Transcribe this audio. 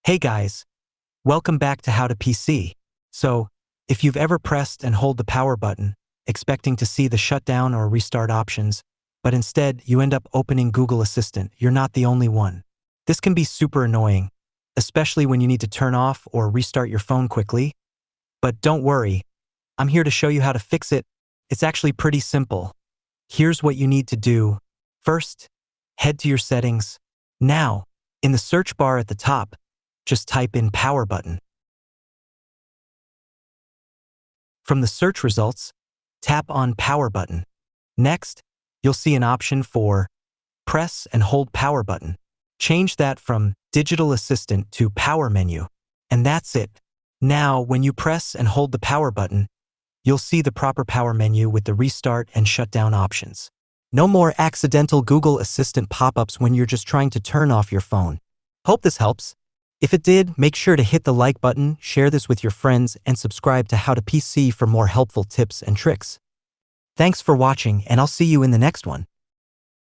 Hey guys, welcome back to How to PC. So, if you've ever pressed and hold the power button, expecting to see the shutdown or restart options, but instead you end up opening Google Assistant, you're not the only one. This can be super annoying, especially when you need to turn off or restart your phone quickly. But don't worry, I'm here to show you how to fix it. It's actually pretty simple. Here's what you need to do. First, head to your settings. Now, in the search bar at the top, just type in power button. From the search results, tap on power button. Next, you'll see an option for press and hold power button. Change that from digital assistant to power menu. And that's it. Now, when you press and hold the power button, you'll see the proper power menu with the restart and shutdown options. No more accidental Google Assistant pop-ups when you're just trying to turn off your phone. Hope this helps. If it did, make sure to hit the like button, share this with your friends, and subscribe to How to PC for more helpful tips and tricks. Thanks for watching, and I'll see you in the next one.